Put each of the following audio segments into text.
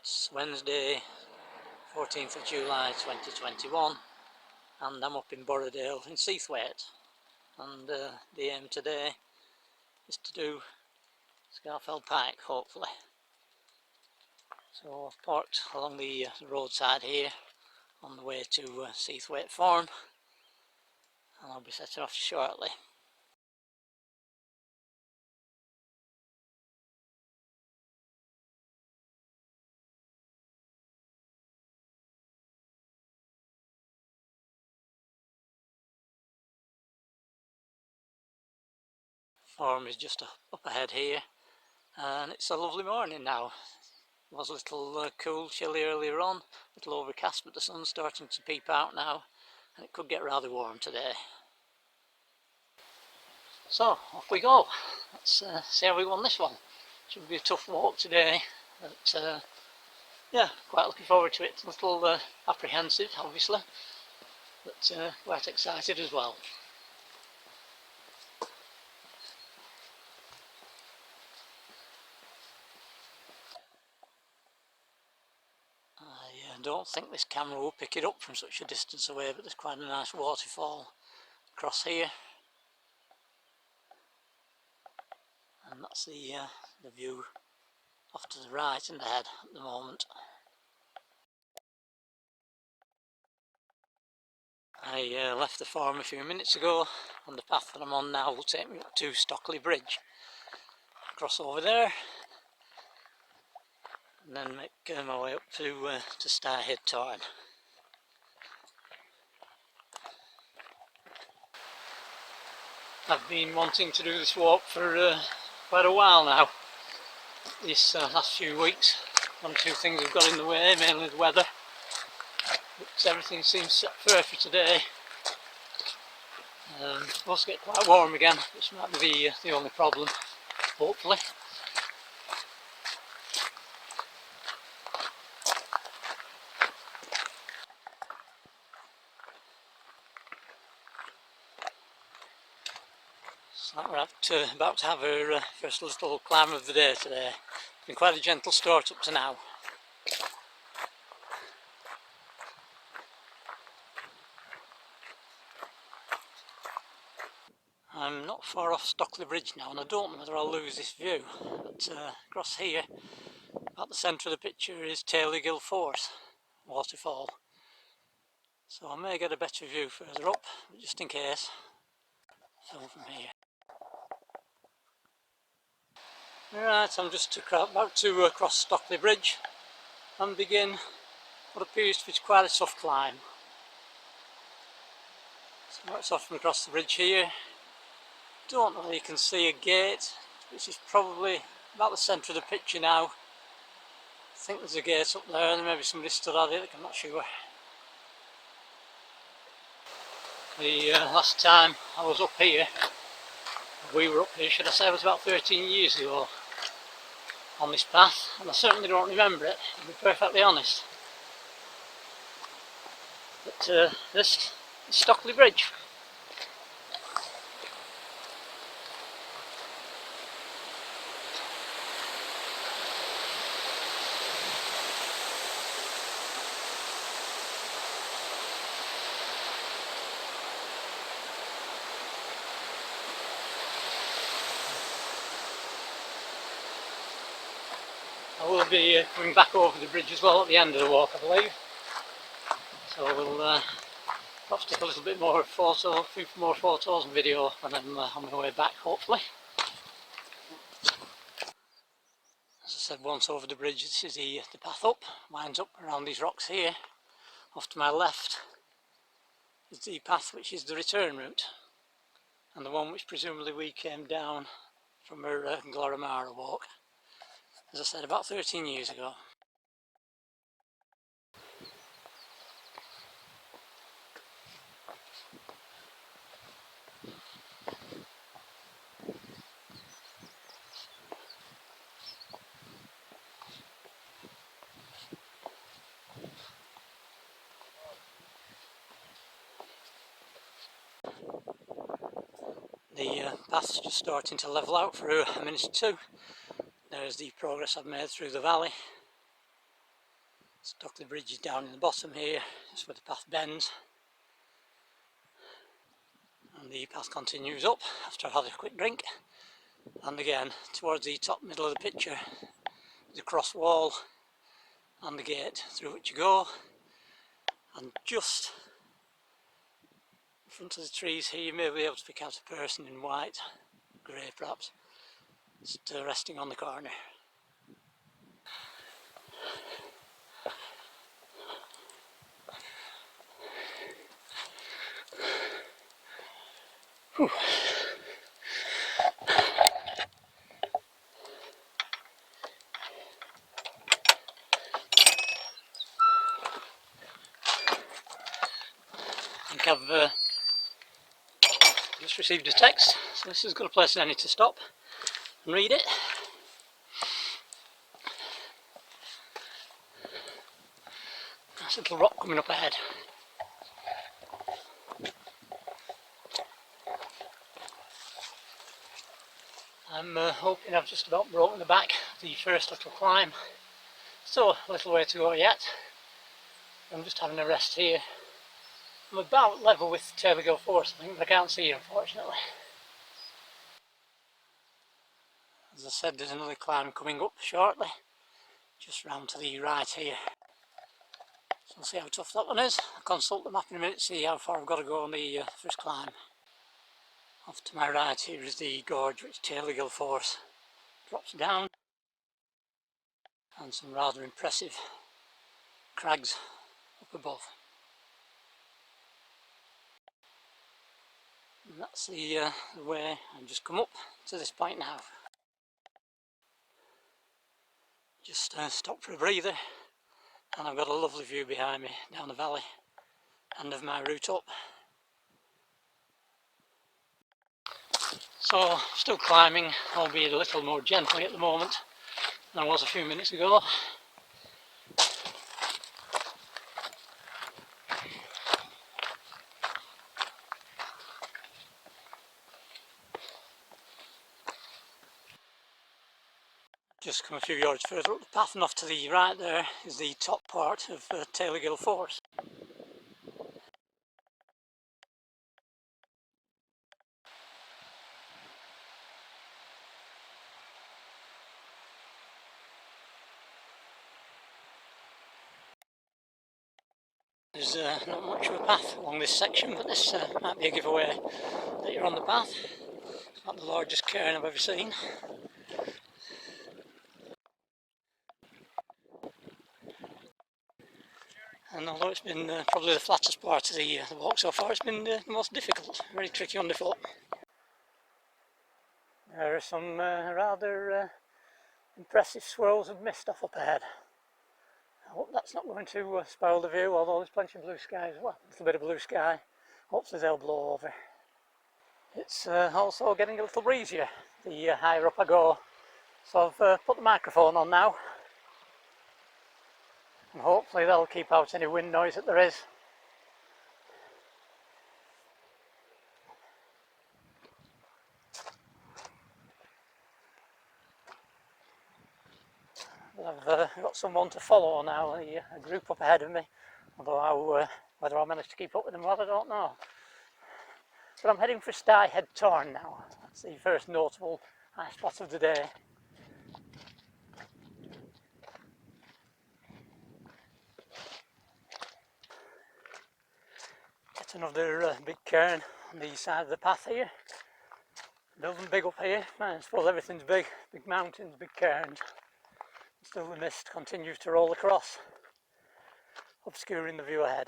It's Wednesday, 14th of July 2021, and I'm up in Borrowdale in Seathwaite, and the aim today is to do Scafell Pike, hopefully. So I've parked along the roadside here on the way to Seathwaite Farm, and I'll be setting off shortly. Farm is just up ahead here, and it's a lovely morning now. It was a little cool, chilly earlier on, a little overcast, but the sun's starting to peep out now, and it could get rather warm today. So off we go. Let's see how we won this one. Should be a tough walk today, but yeah, quite looking forward to it. A little apprehensive, obviously, but quite excited as well. I don't think this camera will pick it up from such a distance away, but there's quite a nice waterfall across here, and that's the view off to the right and ahead at the moment. I left the farm a few minutes ago, and the path that I'm on now will take me up to Scafell Bridge. Cross over there, and then make my way up to Starhead Tarn. I've been wanting to do this walk for quite a while now. These last few weeks, one or two things have got in the way, mainly the weather, but everything seems set fair for today. It's supposed to get quite warm again, which might be the only problem, hopefully. So we're about to have our first little climb of the day today. It's been quite a gentle start up to now. I'm not far off Scafell Bridge now, and I don't know whether I'll lose this view, but across here, at the centre of the picture, is Gill Force waterfall. So I may get a better view further up, but just in case, film from here. Right, I'm just about to cross Scafell Bridge and begin what appears to be quite a tough climb. So it's off from across the bridge here. Don't know whether you can see a gate, which is probably about the centre of the picture now. I think there's a gate up there, and maybe somebody stood at it, I'm not sure. The last time I was up here, we were up here, should I say, it was about 13 years ago on this path, and I certainly don't remember it, to be perfectly honest. But this is Scafell Bridge. I will be coming back over the bridge as well at the end of the walk, I believe. So we'll perhaps take a little bit more a few more photos and video when I'm on my way back, hopefully. As I said, once over the bridge, this is the path up, winds up around these rocks here. Off to my left is the path which is the return route, and the one which presumably we came down from our Gloramara walk, as I said, about 13 years ago. The path's just starting to level out for a minute or two. There's the progress I've made through the valley. Stockley Bridge is down in the bottom here, just where the path bends. And the path continues up after I've had a quick drink. And again, towards the top middle of the picture, the cross wall and the gate through which you go. And just in front of the trees here, you may be able to pick out a person in white, grey perhaps, just resting on the corner. Whew. I think I've just received a text, so this is a good place I need to stop and read it. Nice little rock coming up ahead. I'm hoping I've just about broken the back of the first little climb. So a little way to go yet. I'm just having a rest here. I'm about level with Taylorgill Force, I think, but I can't see you unfortunately. As I said, there's another climb coming up shortly, just round to the right here. So we'll see how tough that one is. I'll consult the map in a minute, see how far I've got to go on the first climb. Off to my right here is the gorge which Taylorgill Force drops down, and some rather impressive crags up above. And that's the way I've just come up to this point now. Just stopped for a breather, and I've got a lovely view behind me down the valley, end of my route up. So still climbing, albeit a little more gently at the moment than I was a few minutes ago. Just come a few yards further up the path, and off to the right there is the top part of Taylorgill Force. There's not much of a path along this section, but this might be a giveaway that you're on the path. It's not the largest cairn I've ever seen. And although it's been probably the flattest part of the walk so far, it's been the most difficult, very tricky underfoot. There are some rather impressive swirls of mist off up ahead. I hope that's not going to spoil the view, although there's plenty of blue sky as well. A little bit of blue sky, hopefully they'll blow over. It's also getting a little breezier the higher up I go, so I've put the microphone on now, and hopefully that'll keep out any wind noise that there is. I've got someone to follow now, a group up ahead of me, although whether I'll manage to keep up with them, well, I don't know. But I'm heading for Stye Head Tarn now. That's the first notable high spot of the day. Get another big cairn on the side of the path here. Building big up here, I suppose everything's big. Big mountains, big cairns. Still the mist continues to roll across, obscuring the view ahead.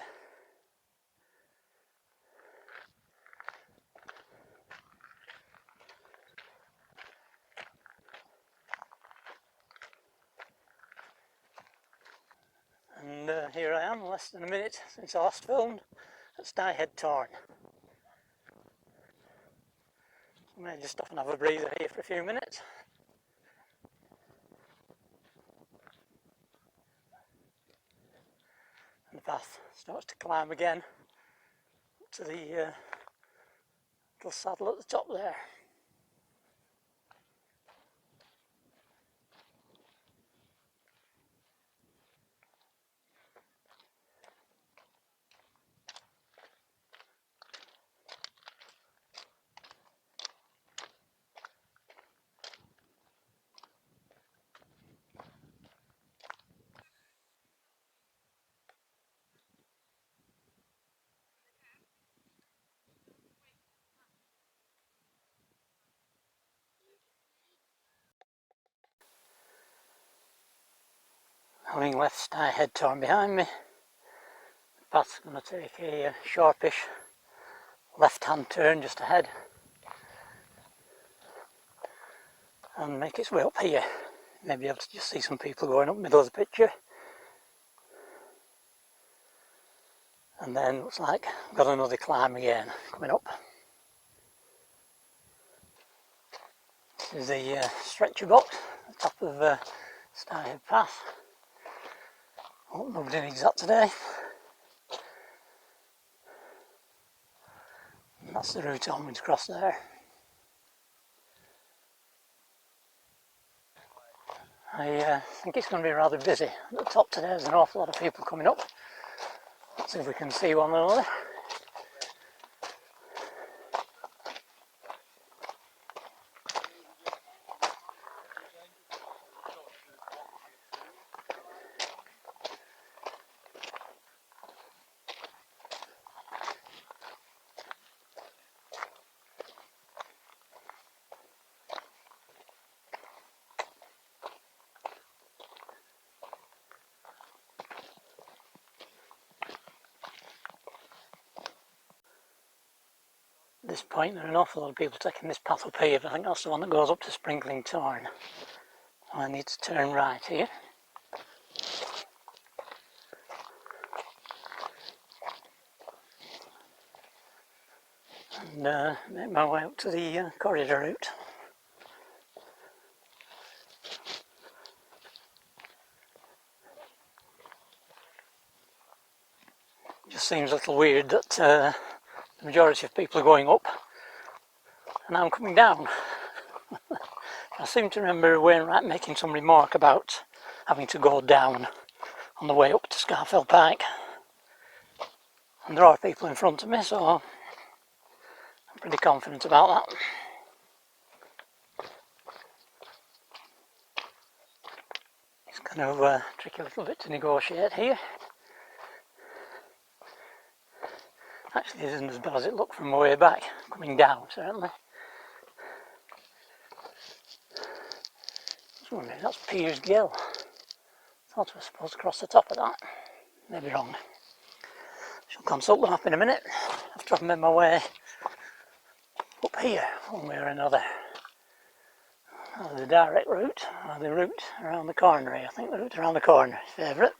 And here I am, less than a minute since I last filmed at Stye Head Tarn. I may just stop and have a breather here for a few minutes. And the path starts to climb again up to the little saddle at the top there. Having left Stye Head Tarn behind me, the path's going to take a sharpish left-hand turn just ahead and make its way up here. Maybe able to just see some people going up the middle of the picture. And then looks like I've got another climb again coming up. This is the stretcher box at the top of Stye Head Path. Oh, nobody needs that today. And that's the route onwards across there. I think it's going to be rather busy at the top today. There's an awful lot of people coming up. Let's see if we can see one another. At this point there are an awful lot of people taking this path up here, but I think that's the one that goes up to Sprinkling Tarn. I need to turn right here. And make my way up to the corridor route. It just seems a little weird that the majority of people are going up and I'm coming down. I seem to remember Wainwright making some remark about having to go down on the way up to Scafell Pike. And there are people in front of me, so I'm pretty confident about that. It's going to tricky a little bit to negotiate here. Actually, it isn't as bad as it looked from way back, coming down certainly. That's Piers Gill. Thought I was supposed to cross the top of that. Maybe wrong. Shall consult the map in a minute after I've made my way up here, one way or another. Either the direct route or the route around the corner here. I think the route around the corner is favourite.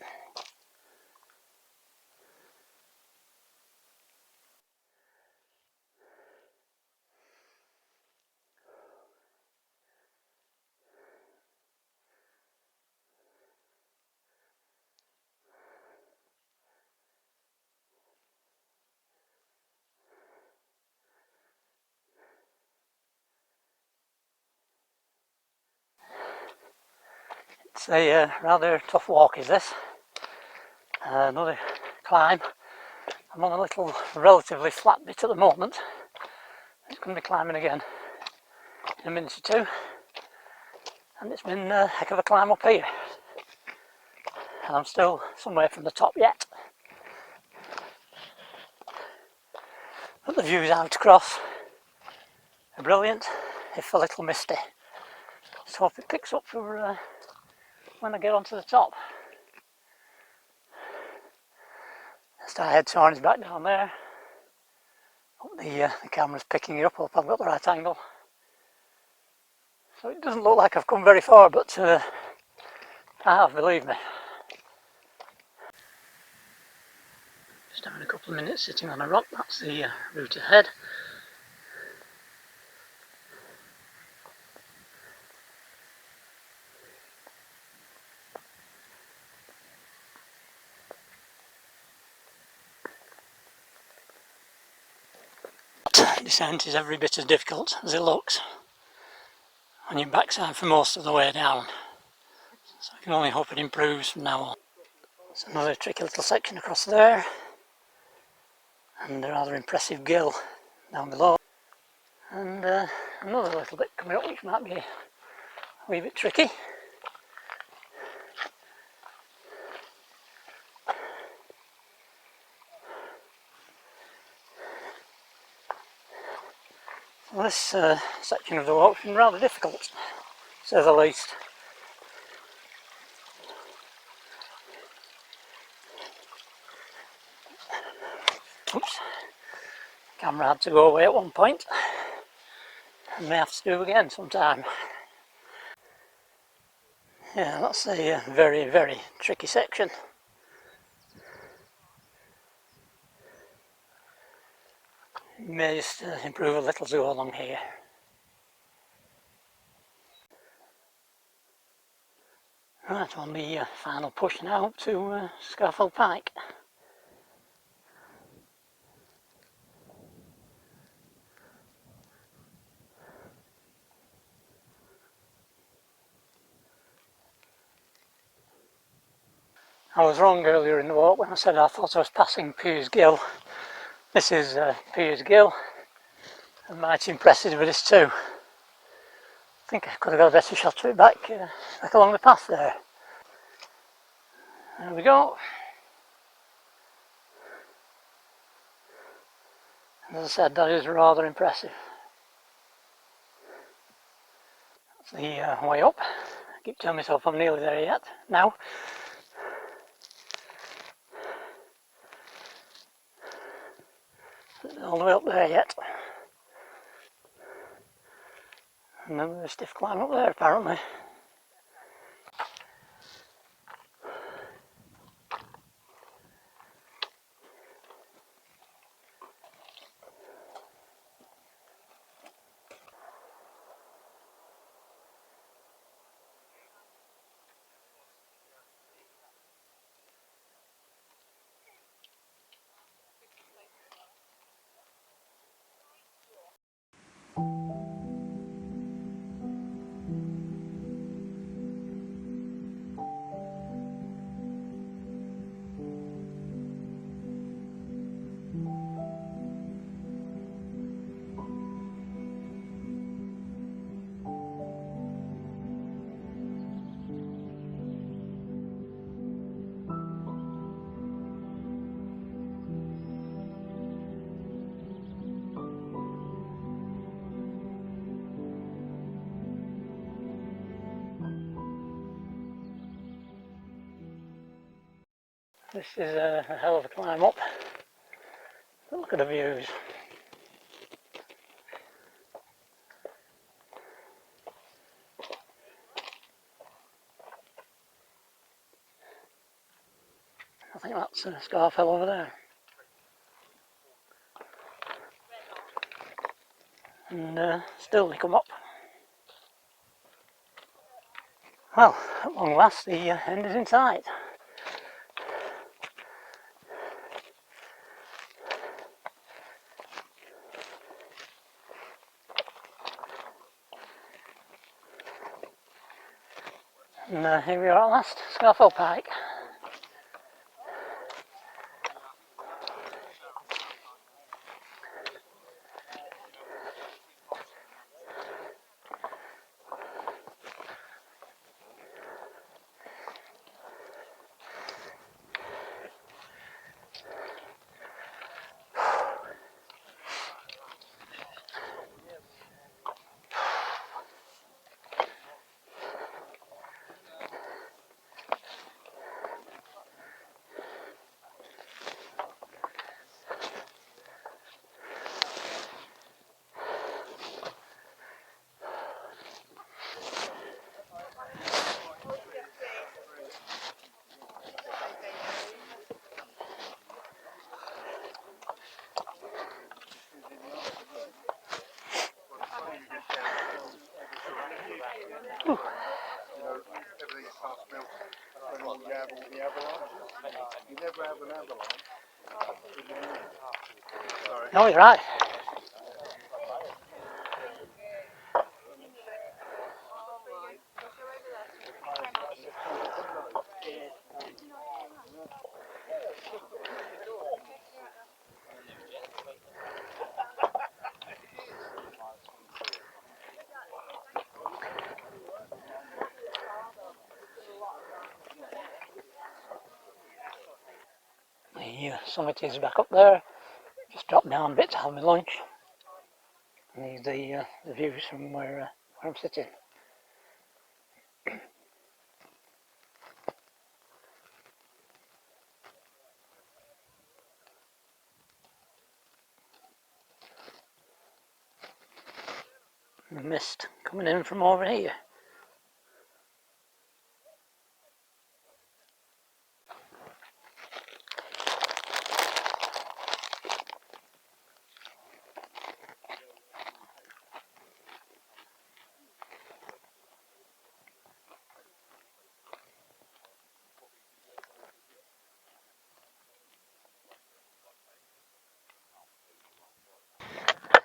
It's a rather tough walk, is this. Another climb. I'm on a little relatively flat bit at the moment. It's going to be climbing again in a minute or two. And it's been a heck of a climb up here. And I'm still some way from the top yet. But the views out across are brilliant, if a little misty. Let's hope it picks up for when I get onto the top. Stye Head Tarn is back down there. Hope the camera's picking it up. Hope I've got the right angle. So it doesn't look like I've come very far, but I have, believe me. Just having a couple of minutes sitting on a rock. That's the route ahead. Descent is every bit as difficult as it looks on your backside for most of the way down, so I can only hope it improves from now on. There's another tricky little section across there and a rather impressive gill down below, and another little bit coming up which might be a wee bit tricky. Well, this section of the walk's been rather difficult, to say the least. Oops, camera had to go away at one point. I may have to do again sometime. Yeah, that's a very, very tricky section. May just improve a little to go along here. Right, on the final push now to Scafell Pike. I was wrong earlier in the walk when I said I thought I was passing Piers Gill. This is Piers Gill, and mighty impressive with this too. I think I could have got a better shot of it back along the path there. There we go. As I said, that is rather impressive. That's the way up. I keep telling myself I'm nearly there yet. Now. All the way up there yet. And then there's a stiff climb up there apparently. This is a hell of a climb up. But look at the views. I think that's Scafell over there. And still they come up. Well, at long last the end is in sight. And here we are at last, Scafell Pike. Ooh. No, you're right. The summit is back up there. Just dropped down a bit to have my lunch. And these the views from where I'm sitting. The mist coming in from over here.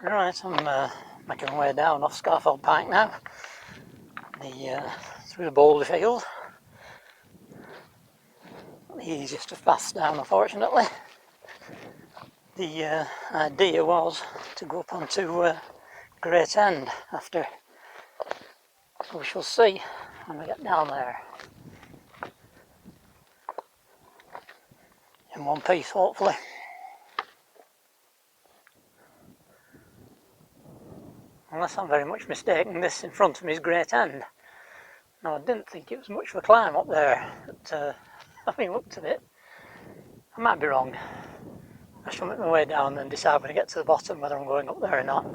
Right, I'm making my way down off Scafell Pike now, through the boulder field. The easiest of paths down, unfortunately. The idea was to go up onto Great End after, so we shall see when we get down there. In one piece, hopefully. Unless I'm very much mistaken, this in front of me is Great End. Now, I didn't think it was much of a climb up there, but having looked at it, I might be wrong. I shall make my way down and then decide when I get to the bottom whether I'm going up there or not.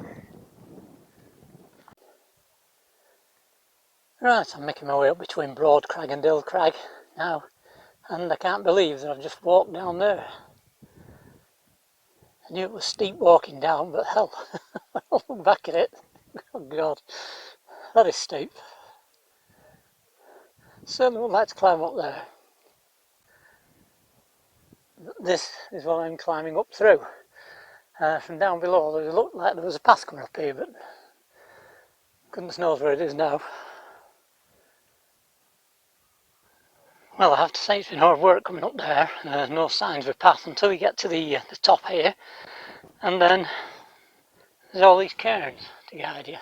Right, I'm making my way up between Broad Crag and Dill Crag now, and I can't believe that I've just walked down there. I knew it was steep walking down, but hell, I'll look back at it. Oh God, that is steep. Certainly would like to climb up there. This is what I'm climbing up through. From down below, it looked like there was a path coming up here, but goodness knows where it is now. Well, I have to say it's been hard work coming up there. No signs of a path until you get to the top here, and then there's all these cairns to guide you.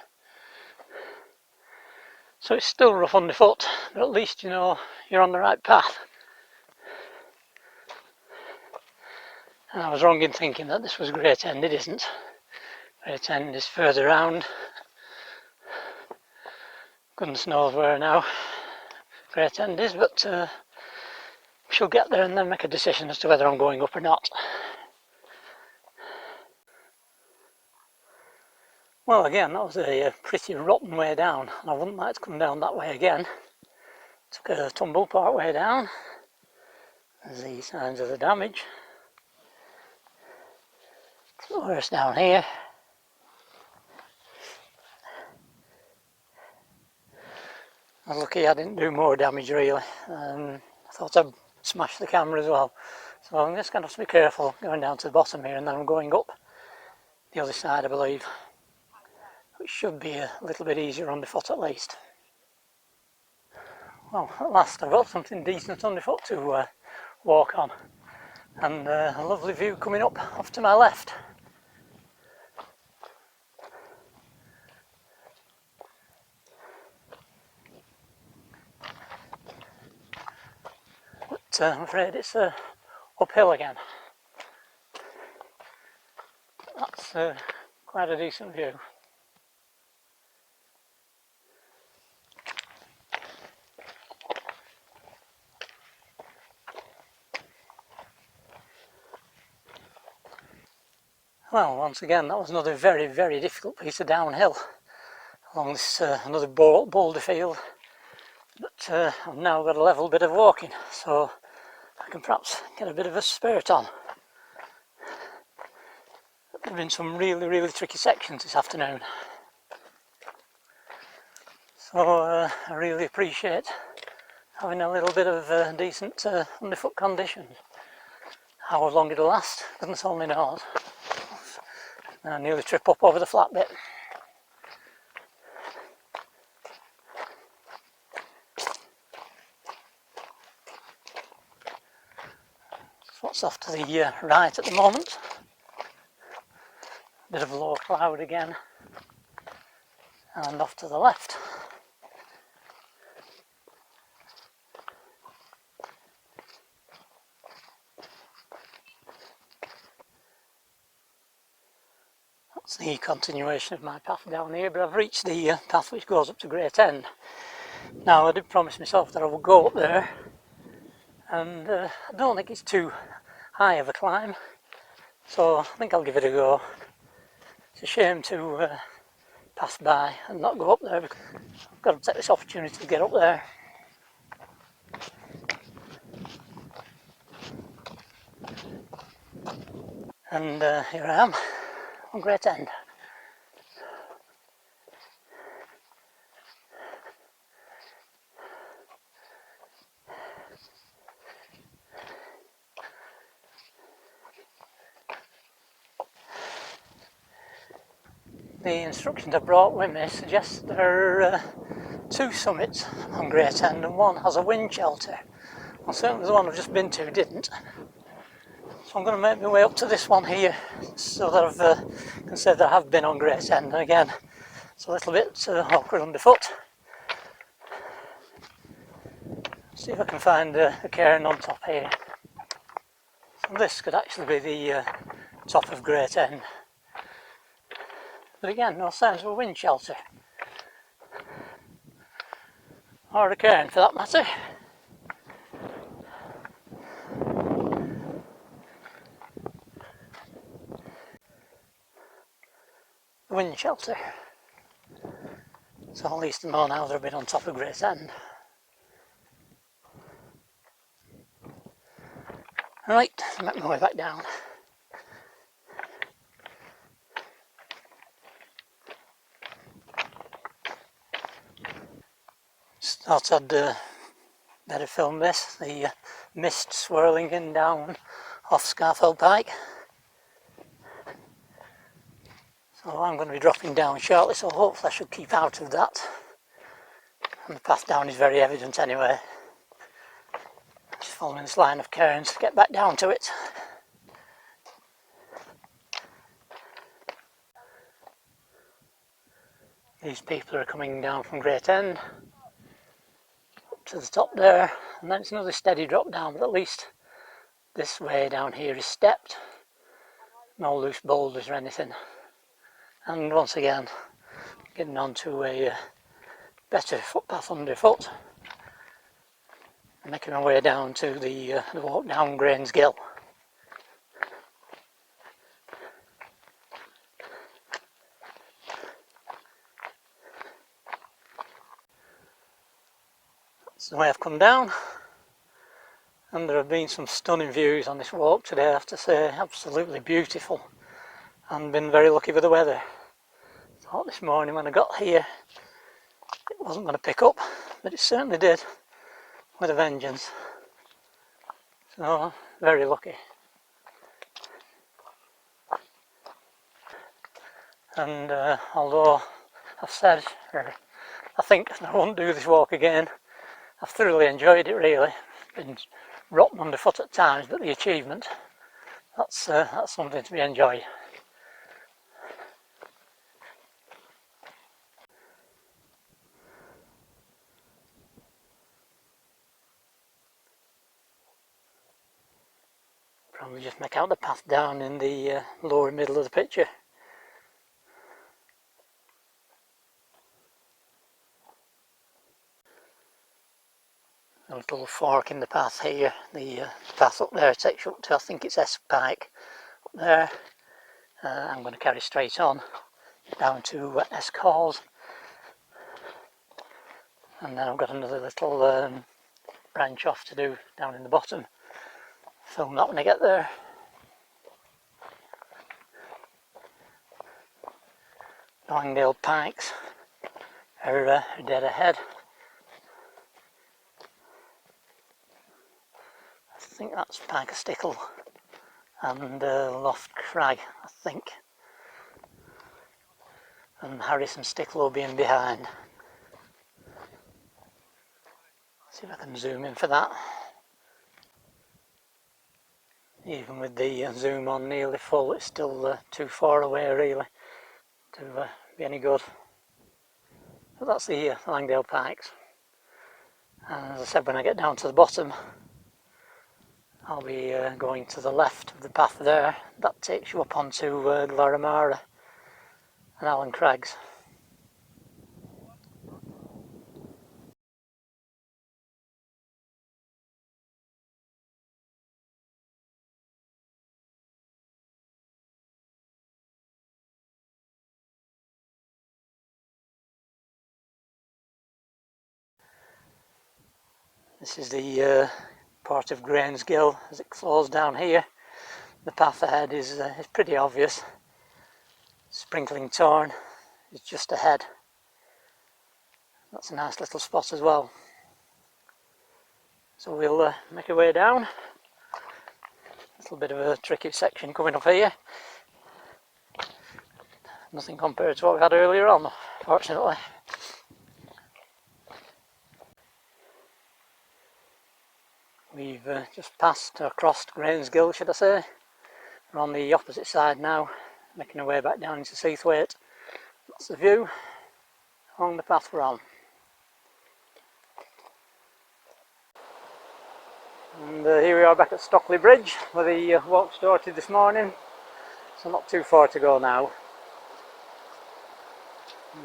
So it's still rough underfoot, but at least you know you're on the right path. And I was wrong in thinking that this was Great End. It isn't. Great End is further round. Goodness knows where now Great End is, but we shall get there and then make a decision as to whether I'm going up or not. Well, again, that was a pretty rotten way down, and I wouldn't like to come down that way again. Took a tumble part way down. There's the signs of the damage. It's worse down here. I was lucky I didn't do more damage really. I thought I'd smash the camera as well. So I'm just going to have to be careful going down to the bottom here, and then I'm going up the other side, I believe. Which should be a little bit easier underfoot at least. Well, at last I've got something decent underfoot to walk on. And a lovely view coming up off to my left. But I'm afraid it's uphill again. That's quite a decent view. Well, once again, that was another very, very difficult piece of downhill along this another boulder field. But I've now got a level bit of walking, so I can perhaps get a bit of a spurt on. There have been some really, really tricky sections this afternoon. So I really appreciate having a little bit of decent underfoot conditions. How long it'll last, goodness only knows. I nearly trip up over the flat bit. What's off to the right at the moment. Bit of low cloud again. And off to the left. That's the continuation of my path down here, but I've reached the path which goes up to Great End. Now, I did promise myself that I would go up there, and I don't think it's too high of a climb, so I think I'll give it a go. It's a shame to pass by and not go up there, because I've got to take this opportunity to get up there. And here I am on Great End. The instructions I brought with me suggest there are two summits on Great End, and one has a wind shelter. Well, certainly the one I've just been to didn't. So I'm going to make my way up to this one here, so that I can say that I have been on Great End. And again, it's a little bit awkward underfoot. See if I can find a cairn on top here. So this could actually be the top of Great End. But again, no signs of a wind shelter. Or a cairn for that matter. The wind shelter. So at least I know now they've been on top of Great End. Right, make my way back down. Just thought I'd better film this, the mist swirling in down off Scafell Pike. So I'm going to be dropping down shortly, so hopefully I should keep out of that. And the path down is very evident anyway. Just following this line of cairns to get back down to it. These people are coming down from Great End up to the top there, and then it's another steady drop down, but at least this way down here is stepped. No loose boulders or anything. And once again, getting onto a better footpath underfoot. Making my way down to the walk down Grange Gill. That's the way I've come down, and there have been some stunning views on this walk today, I have to say. Absolutely beautiful, and been very lucky with the weather. Thought this morning when I got here it wasn't going to pick up, but it certainly did with a vengeance. So very lucky. And although I've said, or I think I won't do this walk again, I've thoroughly enjoyed it really. Been rotten underfoot at times, but the achievement, that's something to be enjoyed. Probably just make out the path down in the lower middle of the picture. A little fork in the path here. The path up there takes you up to, I think it's Scafell Pike up there. I'm going to carry straight on down to Scafell, and then I've got another little branch off to do down in the bottom. Film that when I get there. Borrowdale Pikes are dead ahead. I think that's Pike of Stickle and Loft Crag, I think. And Harrison Stickle will be in behind. See if I can zoom in for that. Even with the zoom on nearly full, it's still too far away really to be any good. But that's the Langdale Pikes. And as I said, when I get down to the bottom, I'll be going to the left of the path there. That takes you up onto Glaramara and Allen Crags. This is the part of Grange Gill as it flows down here. The path ahead is pretty obvious. Sprinkling Torn is just ahead. That's a nice little spot as well. So we'll make our way down. A little bit of a tricky section coming up here. Nothing compared to what we had earlier on, fortunately. We've just passed, or crossed Grange Gill, should I say. We're on the opposite side now, making our way back down into Seathwaite. That's the view along the path we're on. And here we are back at Stockley Bridge, where the walk started this morning. So not too far to go now.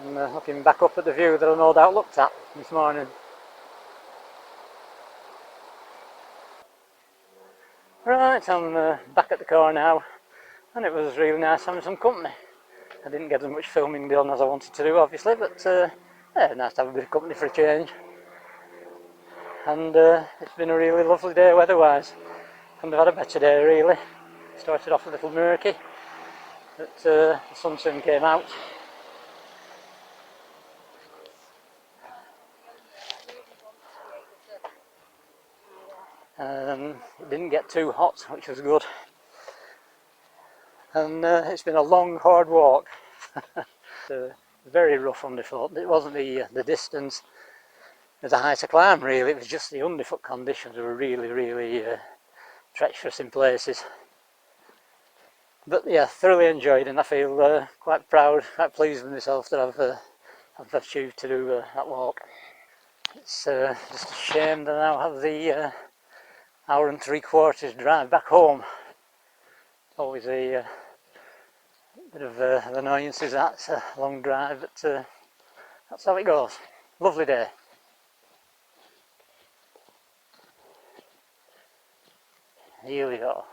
And looking back up at the view that I no doubt looked at this morning. Right, I'm back at the car now, and it was really nice having some company. I didn't get as much filming done as I wanted to do, obviously, but yeah, nice to have a bit of company for a change. And it's been a really lovely day weather-wise. Couldn't have had a better day, really. Started off a little murky, but the sun soon came out. It didn't get too hot, which was good. And it's been a long, hard walk. Very rough underfoot. It wasn't the distance, the height to climb really, it was just the underfoot conditions were really treacherous in places. But yeah, thoroughly enjoyed, and I feel quite proud, quite pleased with myself that I've achieved to do that walk. It's just a shame that I now have the hour and 3/4 drive back home. Always a bit of an annoyance is that, it's a long drive, but that's how it goes. Lovely day. Here we go.